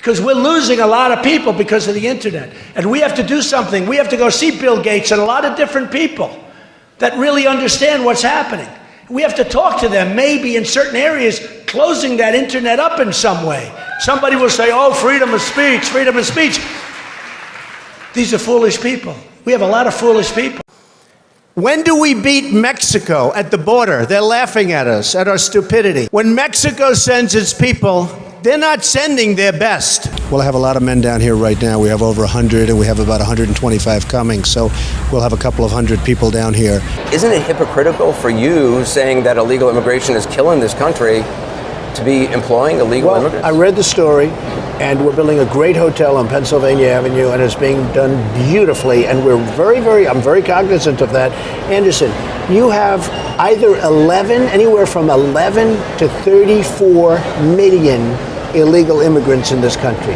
because we're losing a lot of people because of the internet. And we have to do something. We have to go see Bill Gates and a lot of different people that really understand what's happening. We have to talk to them, maybe in certain areas, closing that internet up in some way. Somebody will say, oh, freedom of speech, freedom of speech. These are foolish people. We have a lot of foolish people. When do we beat Mexico at the border? They're laughing at us, at our stupidity. When Mexico sends its people, they're not sending their best. Well, I have a lot of men down here right now. We have over 100, and we have about 125 coming, so we'll have a couple of hundred people down here. Isn't it hypocritical for you saying that illegal immigration is killing this country to be employing illegal immigrants? I read the story, and we're building a great hotel on Pennsylvania Avenue, and it's being done beautifully, and I'm very cognizant of that. Anderson, you have either anywhere from 11 to 34 million illegal immigrants in this country.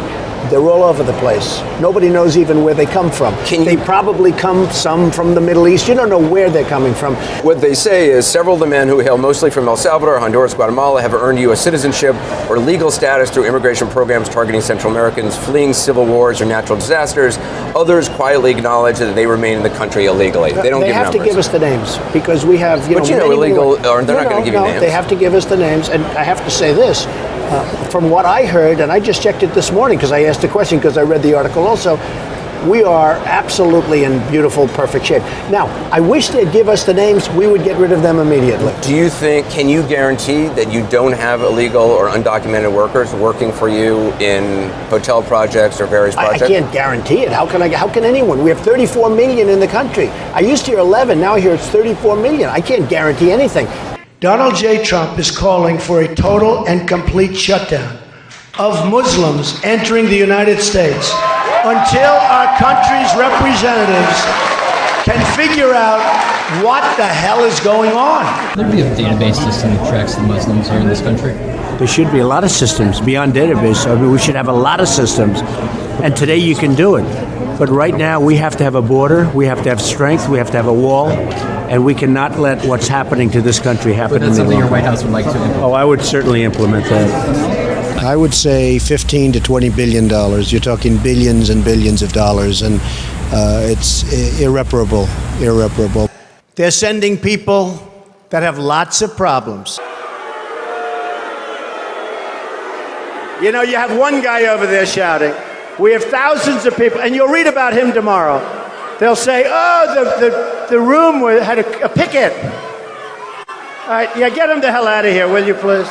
They're all over the place. Nobody knows even where they come from. They probably some from the Middle East. You don't know where they're coming from. What they say is several of the men who hail mostly from El Salvador, Honduras, Guatemala have earned U.S. citizenship or legal status through immigration programs targeting Central Americans fleeing civil wars or natural disasters. Others quietly acknowledge that they remain in the country illegally. They don't give numbers. They have to give us the names because we have, But illegal, or they're not going to give you names. They have to give us the names, and I have to say this. From what I heard, and I just checked it this morning because I asked the question because I read the article also, we are absolutely in beautiful, perfect shape. Now, I wish they'd give us the names. We would get rid of them immediately. Can you guarantee that you don't have illegal or undocumented workers working for you in hotel projects or various projects? I can't guarantee it. How can anyone? We have 34 million in the country. I used to hear 11, now I hear it's 34 million. I can't guarantee anything. Donald J. Trump is calling for a total and complete shutdown of Muslims entering the United States until our country's representatives can figure out what the hell is going on. There'd be a database system that tracks the Muslims here in this country. There should be a lot of systems beyond database. I mean, we should have a lot of systems. And today you can do it. But right now we have to have a border, we have to have strength, we have to have a wall, and we cannot let what's happening to this country happen. But that's something your White House would like to implement. Oh, I would certainly implement that. I would say $15 to $20 billion. You're talking billions and billions of dollars, and it's irreparable. They're sending people that have lots of problems. You know, you have one guy over there shouting. We have thousands of people, and you'll read about him tomorrow. They'll say, oh, the room had a picket. All right, yeah, get him the hell out of here, will you, please?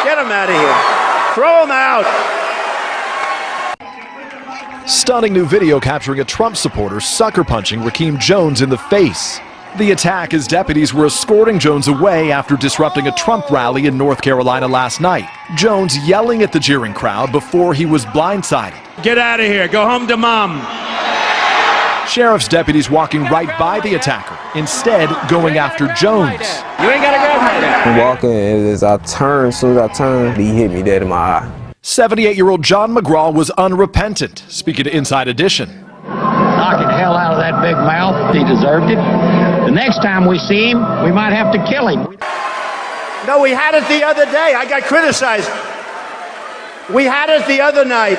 Get him out of here. Throw him out. Stunning new video capturing a Trump supporter sucker punching Rakeem Jones in the face. The attack as deputies were escorting Jones away after disrupting a Trump rally in North Carolina last night. Jones yelling at the jeering crowd before he was blindsided. Get out of here. Go home to mom. Sheriff's deputies walking right by the attacker, instead going after Jones. You ain't got to grab my dad. I'm walking, and as I turn, as soon as I turned, he hit me dead in my eye. 78-year-old John McGraw was unrepentant, speaking to Inside Edition. Knocking hell out of that big mouth. He deserved it. The next time we see him, we might have to kill him. No, we had it the other day. I got criticized. We had it the other night.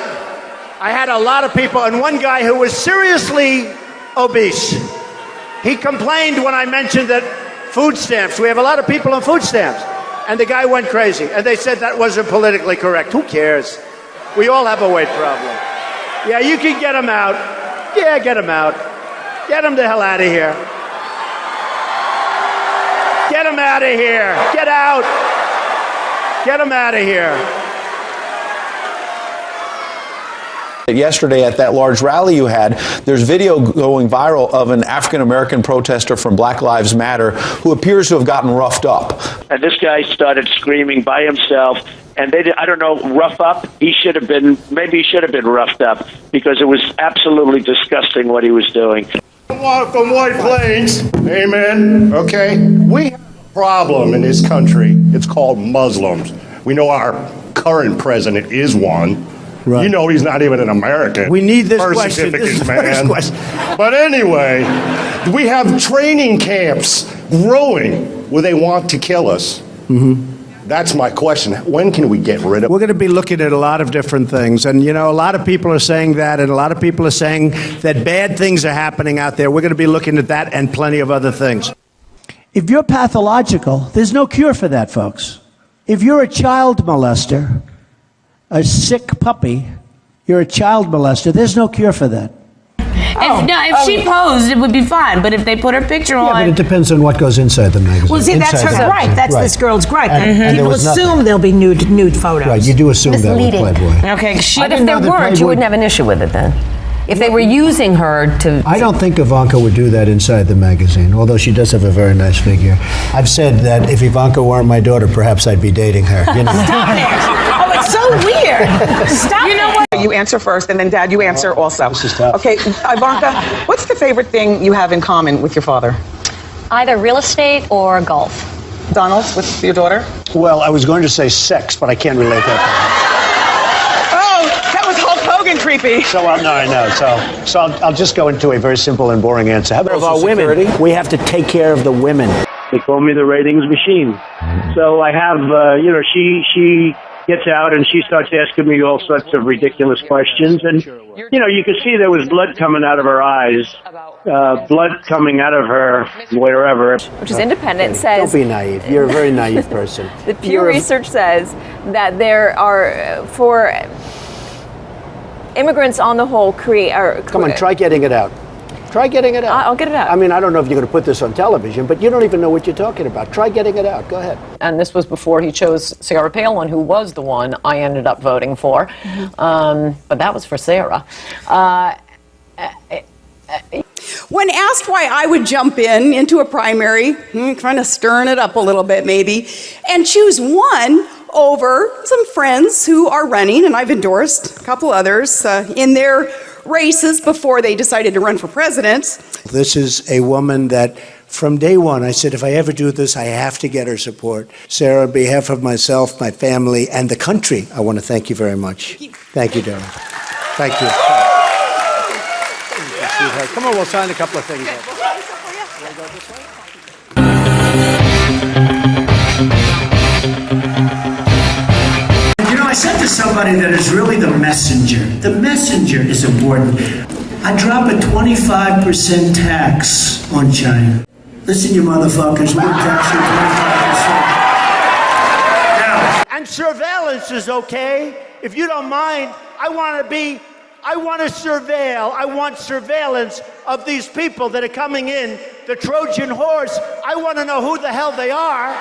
I had a lot of people, and one guy who was seriously obese. He complained when I mentioned that food stamps, we have a lot of people on food stamps. And the guy went crazy. And they said that wasn't politically correct. Who cares? We all have a weight problem. Yeah, you can get him out. Yeah, get him out. Get him the hell out of here. Get him out of here. Get out. Get him out of here. Yesterday at that large rally you had, there's video going viral of an African-American protester from Black Lives Matter who appears to have gotten roughed up. And this guy started screaming by himself, and I don't know, rough up? Maybe he should have been roughed up, because it was absolutely disgusting what he was doing. From White Plains, amen, okay? We have a problem in this country. It's called Muslims. We know our current president is one. Right. You know he's not even an American. We need this birth question. certificate, This man. question. But anyway, we have training camps growing where they want to kill us. Mm-hmm. That's my question. When can we get rid of? We're going to be looking at a lot of different things. And, you know, a lot of people are saying that, and a lot of people are saying that bad things are happening out there. We're going to be looking at that and plenty of other things. If you're pathological, there's no cure for that, folks. If you're a child molester, a sick puppy, you're a child molester, there's no cure for that. If she posed, it would be fine. But if they put her picture on, but it depends on what goes inside the magazine. Well, see, that's her gripe. That's this girl's gripe. And people assume there'll be nude photos. Right, you do assume that with Playboy. okay, But if there weren't, you wouldn't have an issue with it then. If they were using her to... I don't think Ivanka would do that inside the magazine, although she does have a very nice figure. I've said that if Ivanka weren't my daughter, perhaps I'd be dating her. You know? Stop it! Oh, it's so weird. Stop you know what? You answer first, and then Dad, you answer also. This is tough. Okay, Ivanka, what's the favorite thing you have in common with your father? Either real estate or golf. Donald, with your daughter? Well, I was going to say sex, but I can't relate that. That was Hulk Hogan creepy. So, no, I know. So I'll just go into a very simple and boring answer. How about of our women? We have to take care of the women. They call me the ratings machine. So I have, she gets out and she starts asking me all sorts of ridiculous questions. And, you could see there was blood coming out of her eyes, blood coming out of her wherever. Which is independent, says... Don't be naive. You're a very naive person. The Pew Research says that there are, for immigrants on the whole, Come on, try getting it out. Try getting it out. I'll get it out. I mean, I don't know if you're going to put this on television, but you don't even know what you're talking about. Try getting it out. Go ahead. And this was before he chose Sarah Palin, who was the one I ended up voting for. But that was for Sarah. When asked why I would jump into a primary, kind of stirring it up a little bit maybe, and choose one over some friends who are running, and I've endorsed a couple others in their races before they decided to run for president. This is a woman that from day one, I said, if I ever do this, I have to get her support. Sarah, on behalf of myself, my family, and the country, I want to thank you very much. Thank you, darling. Thank you. Come on, we'll sign a couple of things. I said to somebody that is really the messenger. The messenger is important. I drop a 25% tax on China. Listen, you motherfuckers, we're taxing 25%. Now, and surveillance is okay. If you don't mind, I want surveillance of these people that are coming in, the Trojan horse. I want to know who the hell they are.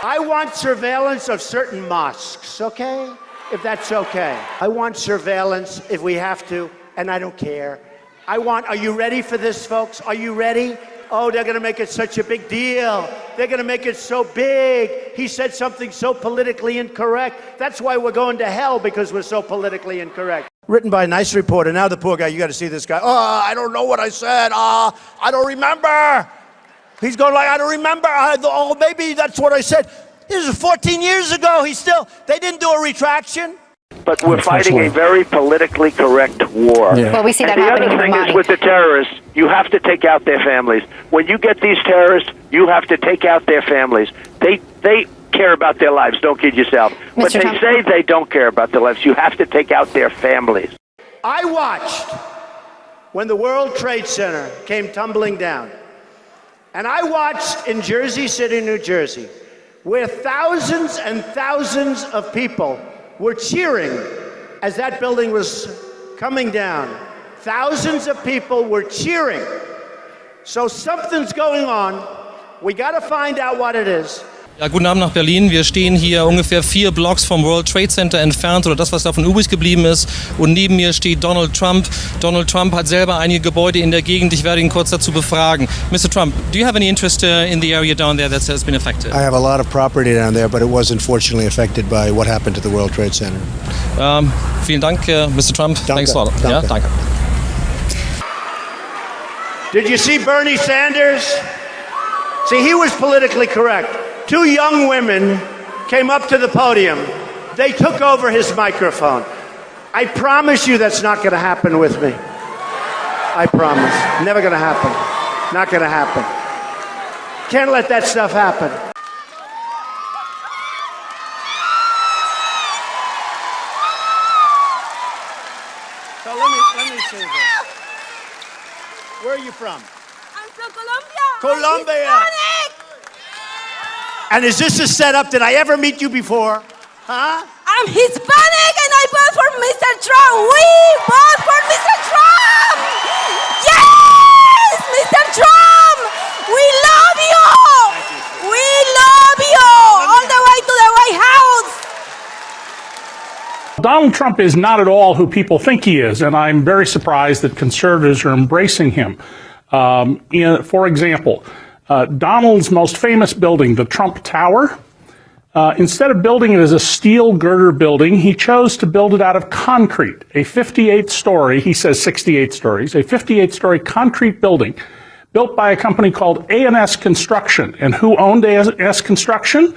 I want surveillance of certain mosques, okay? If that's okay. I want surveillance if we have to, and I don't care. Are you ready for this, folks? Are you ready? Oh, they're gonna make it such a big deal. They're gonna make it so big. He said something so politically incorrect. That's why we're going to hell, because we're so politically incorrect. Written by a nice reporter. Now the poor guy, you gotta see this guy. Oh, I don't know what I said. I don't remember. He's going like, I don't remember. Maybe that's what I said. This was 14 years ago. They didn't do a retraction. But we're fighting a very politically correct war. Yeah. Well, we see that and happening the other in thing Ramadi. is with the terrorists, you have to take out their families. When you get these terrorists, you have to take out their families. They care about their lives. Don't kid yourself. But they say they don't care about their lives. You have to take out their families. I watched when the World Trade Center came tumbling down. And I watched in Jersey City, New Jersey, where thousands and thousands of people were cheering as that building was coming down. Thousands of people were cheering. So something's going on. We got to find out what it is. Ja, guten Abend nach Berlin. Wir stehen hier ungefähr 4 Blocks vom World Trade Center entfernt, oder das, was davon übrig geblieben ist. Und neben mir steht Donald Trump. Donald Trump hat selber einige Gebäude in der Gegend. Ich werde ihn kurz dazu befragen. Mr. Trump, do you have any interest in the area down there that has been affected? I have a lot of property down there, but it was unfortunately affected by what happened to the World Trade Center. Vielen Dank, Mr. Trump. Danke. Thanks a lot. Danke. Ja, danke. Did you see Bernie Sanders? See, he was politically correct. 2 young women came up to the podium. They took over his microphone. I promise you that's not going to happen with me. I promise. Never going to happen. Not going to happen. Can't let that stuff happen. from? I'm from Colombia. Colombia. I'm Hispanic. And is this a setup? Did I ever meet you before? Huh? I'm Hispanic and I vote for Mr. Trump. We vote for Mr. Trump. Yes, Mr. Trump. We love you. We love you. All the way to the White House. Donald Trump is not at all who people think he is, and I'm very surprised that conservatives are embracing him. For example, Donald's most famous building, the Trump Tower, instead of building it as a steel girder building, he chose to build it out of concrete, a 58-story, he says 68 stories, a 58-story concrete building built by a company called A&S Construction. And who owned A&S Construction?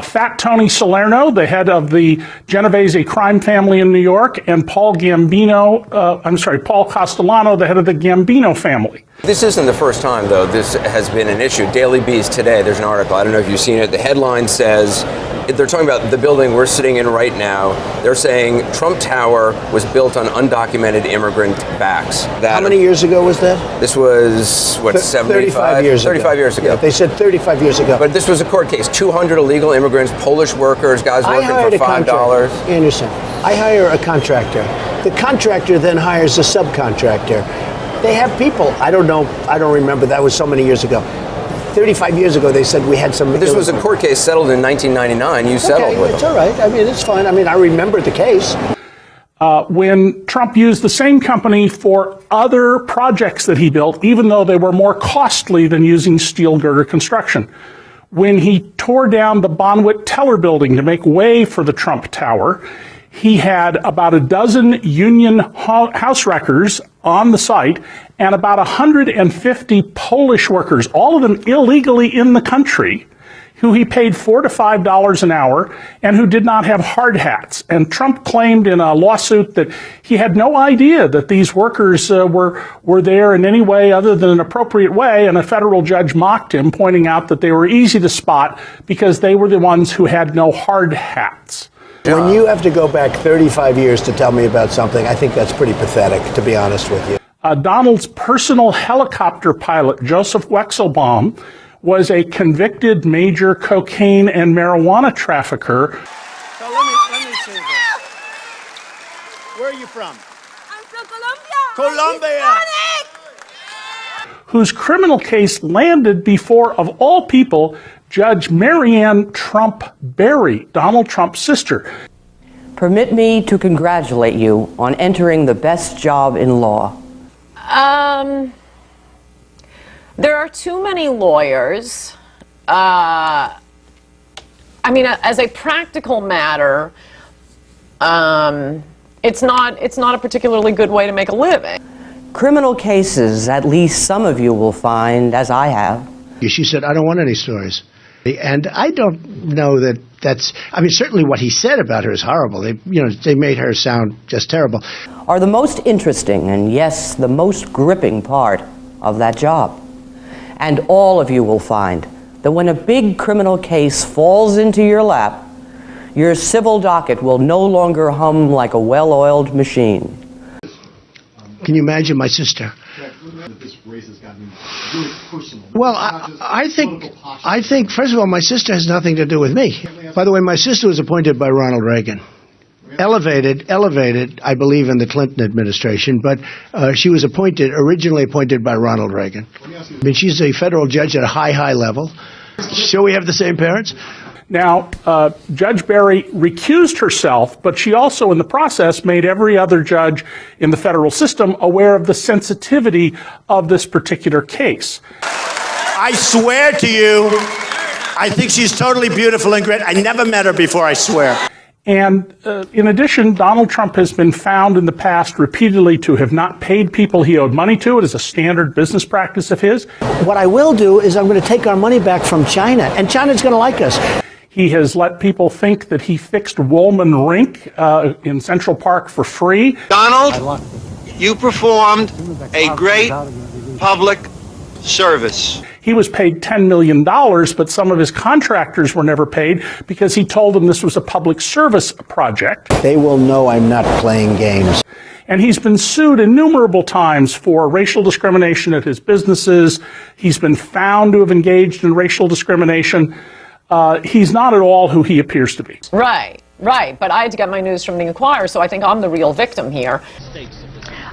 Fat Tony Salerno, the head of the Genovese crime family in New York, and Paul Castellano, the head of the Gambino family. This isn't the first time, though, this has been an issue. Daily Beast today, there's an article, I don't know if you've seen it. The headline says, they're talking about the building we're sitting in right now. They're saying Trump Tower was built on undocumented immigrant backs. How many years ago was that? This was, what, 35 years ago. 35 years ago. Yeah, they said 35 years ago. But this was a court case. 200 illegal immigrants, Polish workers, guys working for $5. Anderson, I hire a contractor. The contractor then hires a subcontractor. They have people. I don't know. I don't remember. That was so many years ago. 35 years ago, they said we had some. But this was a court case settled in 1999. You settled with it's them. all right. I mean, it's fine. I mean, I remember the case. When Trump used the same company for other projects that he built, even though they were more costly than using steel girder construction. When he tore down the Bonwit Teller building to make way for the Trump Tower, he had about a dozen union house wreckers on the site and about 150 Polish workers, all of them illegally in the country, who he paid $4 to $5 an hour and who did not have hard hats. And Trump claimed in a lawsuit that he had no idea that these workers were there in any way other than an appropriate way, and a federal judge mocked him, pointing out that they were easy to spot because they were the ones who had no hard hats. When you have to go back 35 years to tell me about something, I think that's pretty pathetic, to be honest with you. Donald's personal helicopter pilot, Joseph Wexelbaum, was a convicted major cocaine and marijuana trafficker. So let me see this. Where are you from? I'm from Colombia. Colombia. Whose criminal case landed before, of all people, Judge Marianne Trump Berry, Donald Trump's sister. Permit me to congratulate you on entering the best job in law. There are too many lawyers. I mean, as a practical matter, it's not a particularly good way to make a living. Criminal cases, at least some of you will find, as I have. She said, I don't want any stories. And I don't know that that's, I mean, certainly what he said about her is horrible. They made her sound just terrible. Are the most interesting and, yes, the most gripping part of that job. And all of you will find that when a big criminal case falls into your lap, your civil docket will no longer hum like a well-oiled machine. Can you imagine my sister? Well, I think, first of all, my sister has nothing to do with me. By the way, my sister was appointed by Ronald Reagan. Elevated, I believe, in the Clinton administration, but she was originally appointed by Ronald Reagan. I mean, she's a federal judge at a high level. So we have the same parents? Now, Judge Berry recused herself, but she also, in the process, made every other judge in the federal system aware of the sensitivity of this particular case. I swear to you, I think she's totally beautiful and great. I never met her before, I swear. And in addition, Donald Trump has been found in the past repeatedly to have not paid people he owed money to. It is a standard business practice of his. What I will do is I'm going to take our money back from China, and China's going to like us. He has let people think that he fixed Woolman Rink in Central Park for free. Donald, you performed a great public service. He was paid $10 million, but some of his contractors were never paid because he told them this was a public service project. They will know I'm not playing games. And he's been sued innumerable times for racial discrimination at his businesses. He's been found to have engaged in racial discrimination. He's not at all who he appears to be. Right, right. But I had to get my news from the Inquirer, so I think I'm the real victim here.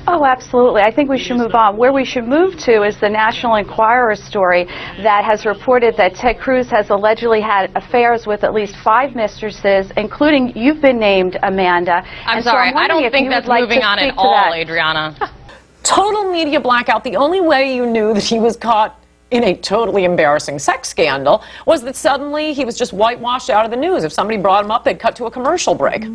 Oh, absolutely. I think we should move on. Where we should move to is the National Enquirer story that has reported that Ted Cruz has allegedly had affairs with at least 5 mistresses, including you've been named, Amanda. I'm sorry, I don't think that's moving on at all, Adriana. Total media blackout. The only way you knew that he was caught in a totally embarrassing sex scandal was that suddenly he was just whitewashed out of the news. If somebody brought him up, they'd cut to a commercial break.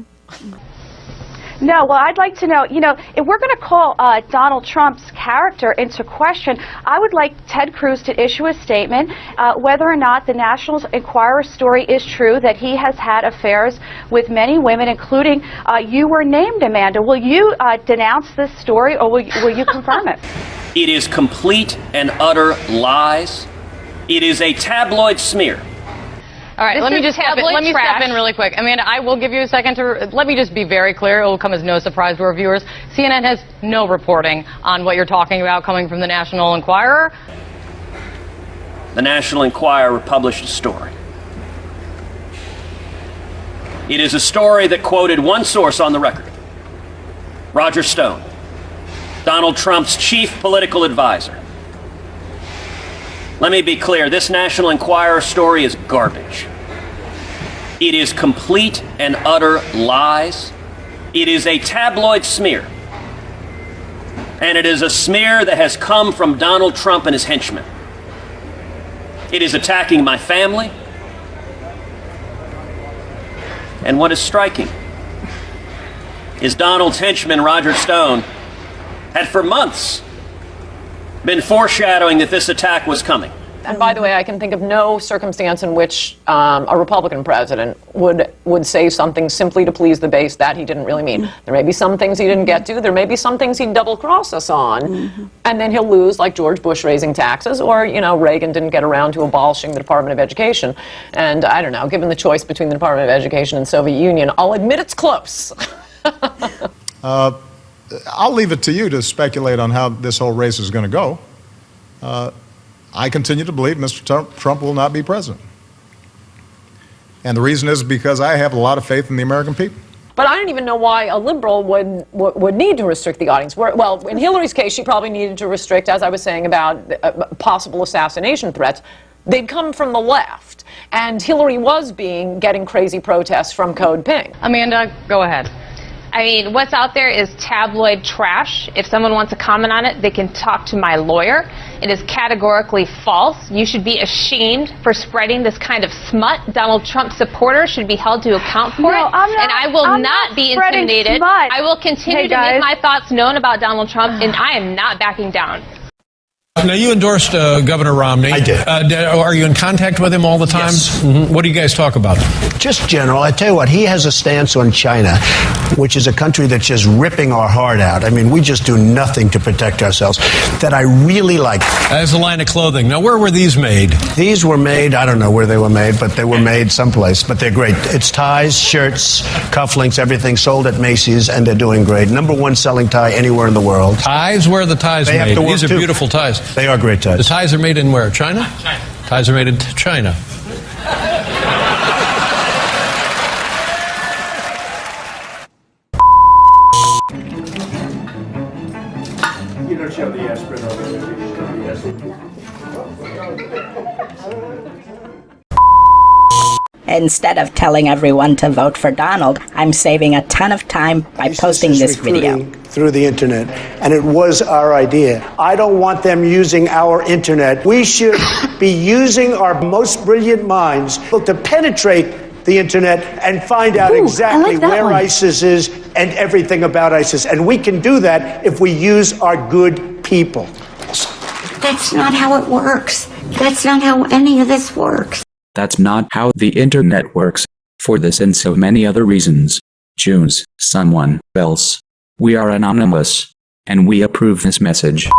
No, well, I'd like to know, if we're going to call Donald Trump's character into question, I would like Ted Cruz to issue a statement whether or not the National Enquirer story is true, that he has had affairs with many women, including you were named, Amanda. Will you denounce this story, or will you confirm it? It is complete and utter lies. It is a tabloid smear. All right, let me just step in really quick. Amanda, I will give you a second to, let me just be very clear. It will come as no surprise to our viewers. CNN has no reporting on what you're talking about coming from the National Enquirer. The National Enquirer published a story. It is a story that quoted one source on the record, Roger Stone, Donald Trump's chief political advisor. Let me be clear, this National Enquirer story is garbage. It is complete and utter lies. It is a tabloid smear. And it is a smear that has come from Donald Trump and his henchmen. It is attacking my family. And what is striking is Donald's henchman, Roger Stone, had for months been foreshadowing that this attack was coming. And by the way, I can think of no circumstance in which a Republican president would say something simply to please the base that he didn't really mean. There may be some things he didn't get to. There may be some things he'd double-cross us on. And then he'll lose, like George Bush raising taxes, or, Reagan didn't get around to abolishing the Department of Education. And I don't know, given the choice between the Department of Education and Soviet Union, I'll admit it's close. I'll leave it to you to speculate on how this whole race is going to go. I continue to believe Mr. Trump will not be president. And the reason is because I have a lot of faith in the American people. But I don't even know why a liberal would need to restrict the audience. Well, in Hillary's case, she probably needed to restrict, as I was saying, about possible assassination threats. They'd come from the left. And Hillary was getting crazy protests from Code Pink. Amanda, go ahead. I mean, what's out there is tabloid trash. If someone wants to comment on it, they can talk to my lawyer. It is categorically false. You should be ashamed for spreading this kind of smut. Donald Trump supporters should be held to account for it. And I will not be intimidated. Smut. I will continue to make my thoughts known about Donald Trump, and I am not backing down. Now, you endorsed Governor Romney. I did. Are you in contact with him all the time? Yes. What do you guys talk about? Just general. I tell you what, he has a stance on China, which is a country that's just ripping our heart out. I mean, we just do nothing to protect ourselves, that I really like. As a line of clothing. Now, where were these made? These were made, I don't know where they were made, but they were made someplace. But they're great. It's ties, shirts, cufflinks, everything sold at Macy's, and they're doing great. #1 selling tie anywhere in the world. Ties? Where are the ties made? These are beautiful ties. They are great ties. The ties are made in where? China? China. Ties are made in China. You don't show the aspirin over there. You show the aspirin. Instead of telling everyone to vote for Donald, I'm saving a ton of time by posting this video. Through the internet, and it was our idea. I don't want them using our internet. We should be using our most brilliant minds to penetrate the internet and find out exactly where ISIS is and everything about ISIS. And we can do that if we use our good people. That's not how it works. That's not how any of this works. That's not how the internet works. For this and so many other reasons, choose someone else. We are anonymous, and we approve this message.